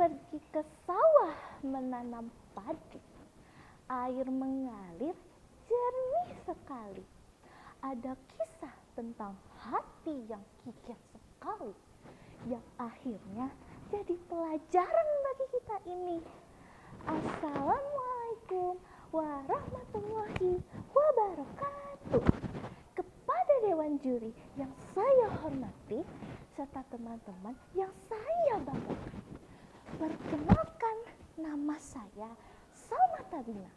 pergi ke sawah menanam padi. Air mengalir jernih sekali. Ada kisah tentang hati yang kikir sekali, yang akhirnya jadi pelajaran bagi kita ini. Assalamualaikum warahmatullahi wabarakatuh. Kepada Dewan Juri yang saya hormati, serta teman-teman yang saya banggakan, perkenalkan, nama saya Salma Tabina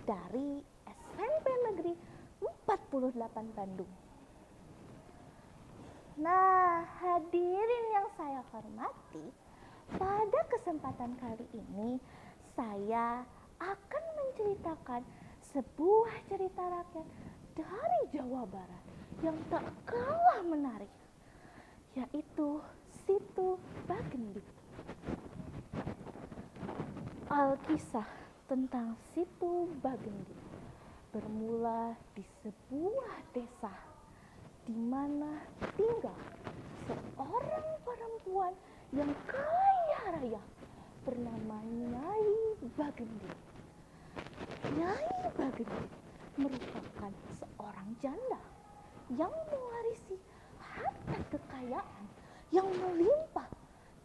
dari SMP Negeri 48 Bandung. Nah, hadirin yang saya hormati, pada kesempatan kali ini saya akan menceritakan sebuah cerita rakyat dari Jawa Barat yang tak kalah menarik, yaitu Situ Bagendit. Alkisah tentang Situ Bagendit bermula di sebuah desa di mana tinggal seorang perempuan yang kaya raya bernama Nyai Bagendit. Nyai Bagendit merupakan seorang janda yang mewarisi harta kekayaan yang melimpah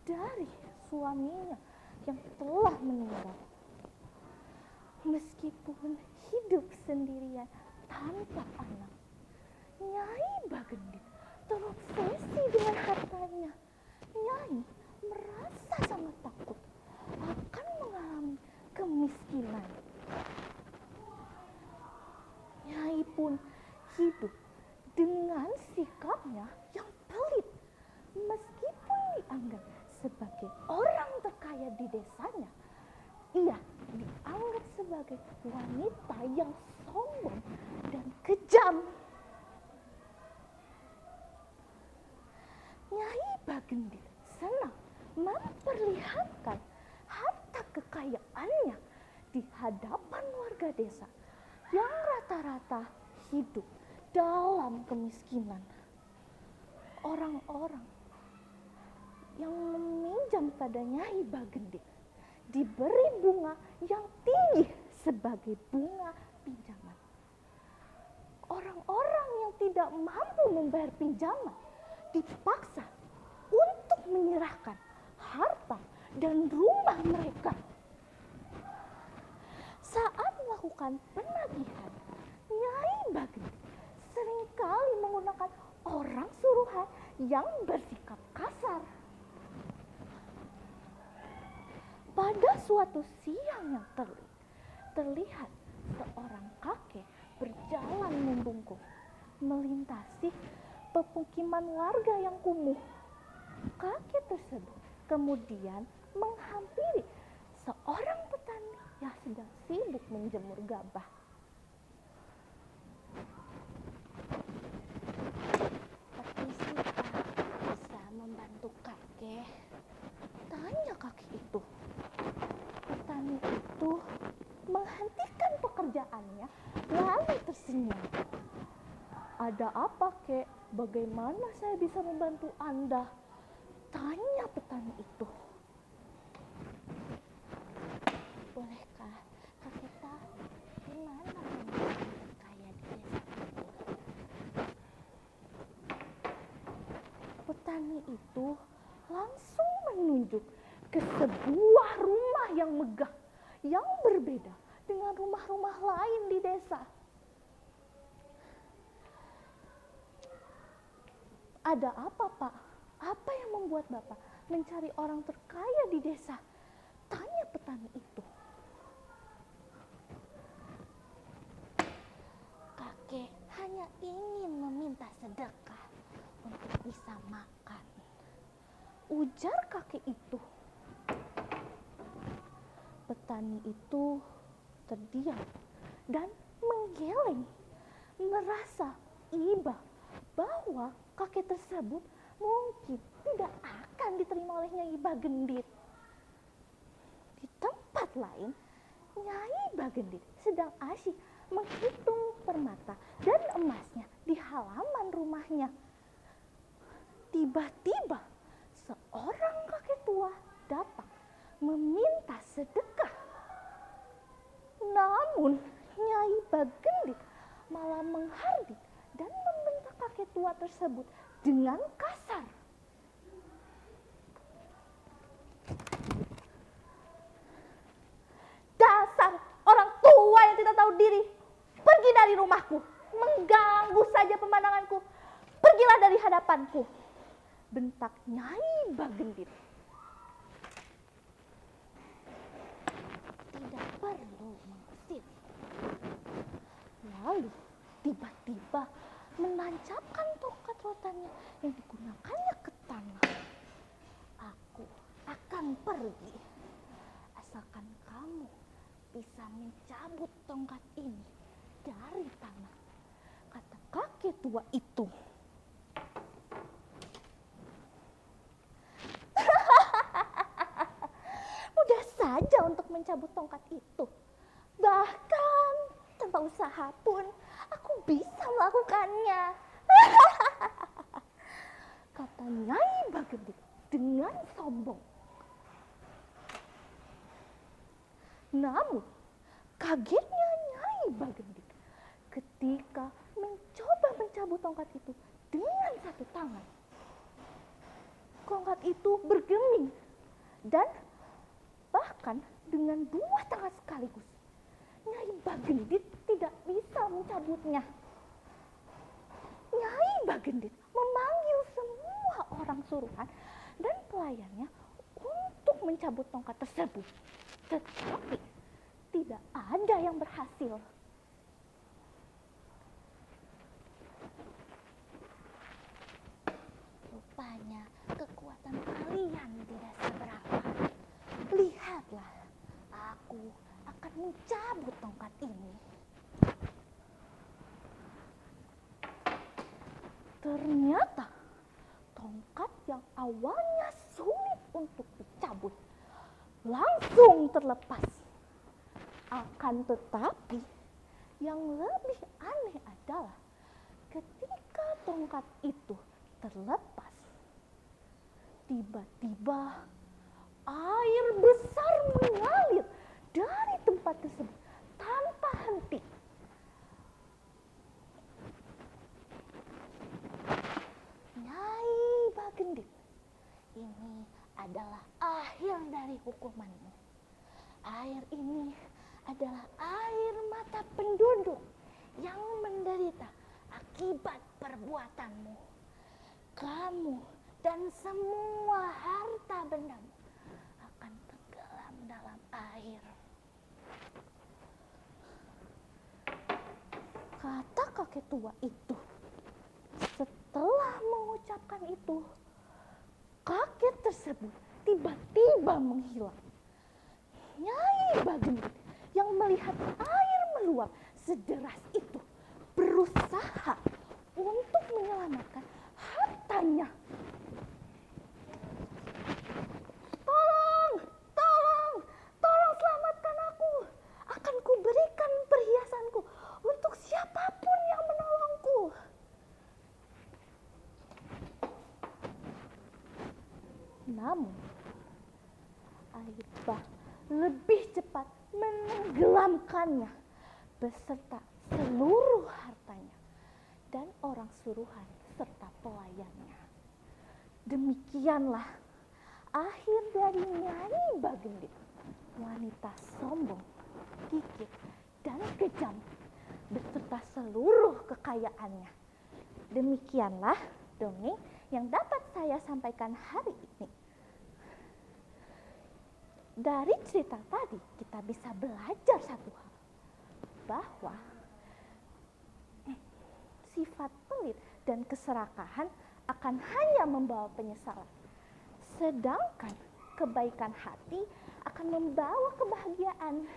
dari suaminya yang telah meninggal. Meskipun hidup sendirian tanpa anak, Nyai Bagendit terobsesi dengan hartanya. Nyai merasa sangat takut akan mengalami kemiskinan. Nyai pun hidup dengan sikapnya yang pelit. Meskipun dianggap sebagai orang terkaya di desanya, ia dianggap sebagai wanita yang sombong dan kejam. Nyai Bagendit senang memperlihatkan harta kekayaannya di hadapan warga desa yang rata-rata hidup dalam kemiskinan. Orang-orang yang meminjam pada Nyai Bagendit diberi bunga yang tinggi sebagai bunga pinjaman. Orang-orang yang tidak mampu membayar pinjaman dipaksa untuk menyerahkan harta dan rumah mereka. Saat melakukan penagihan, Nyai Bagendit seringkali menggunakan orang suruhan yang bersikap kasar. Pada suatu siang yang terik, terlihat seorang kakek berjalan membungkuk melintasi pemukiman warga yang kumuh. Kakek tersebut kemudian menghampiri seorang petani yang sedang sibuk menjemur gabah. "Permisi Pak, bisa membantu kakek?" tanya kakek itu. Petani itu menghentikan pekerjaannya lalu tersenyum. "Ada apa, Kek? Bagaimana saya bisa membantu Anda?" tanya petani itu. "Bolehkah kakek tahu di mana wanita terkaya di desa itu?" Petani itu langsung menunjuk ke sebuah rumah yang megah, yang berbeda dengan rumah-rumah lain di desa. "Ada apa, Pak? Apa yang membuat Bapak mencari orang terkaya di desa?" tanya petani itu. "Kakek hanya ingin meminta sedekah untuk bisa makan," ujar kakek itu. Petani itu terdiam dan menggeleng, merasa iba bahwa kakek tersebut mungkin tidak akan diterima oleh Nyai Bagendit. Di tempat lain, Nyai Bagendit sedang asyik menghitung permata dan emasnya di halaman rumahnya. Tiba-tiba seorang kakek tua datang meminta sedekah. Namun Nyai Bagendit malah menghardik dan membentak kakek tua tersebut dengan kasar. Dasar orang tua yang tidak tahu diri, pergi dari rumahku, mengganggu saja pemandanganku, pergilah dari hadapanku, bentak Nyai Bagendit. Tidak perlu mengusir. Lalu tiba-tiba menancapkan tongkat rotannya yang digunakannya ke tanah. Aku akan pergi asalkan kamu bisa mencabut tongkat ini dari tanah, kata kakek tua itu. Mudah saja untuk mencabut tongkat itu. Bahkan tanpa usaha pun aku bisa melakukannya. Kata Nyai Bagendit dengan sombong. Namun kagetnya Nyai Bagendit ketika mencoba mencabut tongkat itu dengan satu tangan. Tongkat itu bergeming dan bahkan dengan dua tangan sekaligus Nyai Bagendit tidak bisa mencabutnya. Nyai Bagendit memanggil semua orang suruhan dan pelayannya untuk mencabut tongkat tersebut. Tetapi tidak ada yang berhasil. Rupanya kekuatan kalian tidak seberapa. Lihatlah, aku akan mencabut tongkat ini. Ternyata tongkat yang awalnya sulit untuk dicabut langsung terlepas. Akan tetapi yang lebih aneh adalah ketika tongkat itu terlepas, tiba-tiba air besar mengalir dari tempat tersebut tanpa henti. Nyai Bagendit, ini adalah akhir dari hukumanmu. Air ini adalah air mata penduduk yang menderita akibat perbuatanmu. Kamu dan semua harta bendamu akan tenggelam dalam air. Kata kakek tua itu. Setelah mengucapkan itu, kakek tersebut tiba-tiba menghilang. Nyai Bagendit yang melihat air meluap sederas itu berusaha untuk menyelamatkan hartanya. Tolong selamatkan aku. Akan kuberikan perhiasanku untuk siapapun yang menolongku. Namun, air bah lebih cepat menenggelamkannya beserta seluruh hartanya dan orang suruhan serta pelayannya. Demikianlah akhir dari Nyai Bagendit, wanita sombong, gigih, dan kejam beserta seluruh kekayaannya. Demikianlah dongeng yang dapat saya sampaikan hari ini. Dari cerita tadi kita bisa belajar satu hal, bahwa sifat pelit dan keserakahan akan hanya membawa penyesalan, sedangkan kebaikan hati akan membawa kebahagiaan.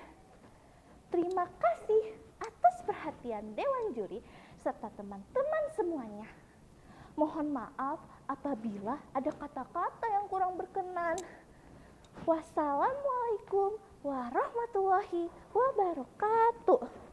Terima kasih atas perhatian Dewan Juri serta teman-teman semuanya. Mohon maaf apabila ada kata-kata yang kurang berkenan. Wassalamualaikum warahmatullahi wabarakatuh.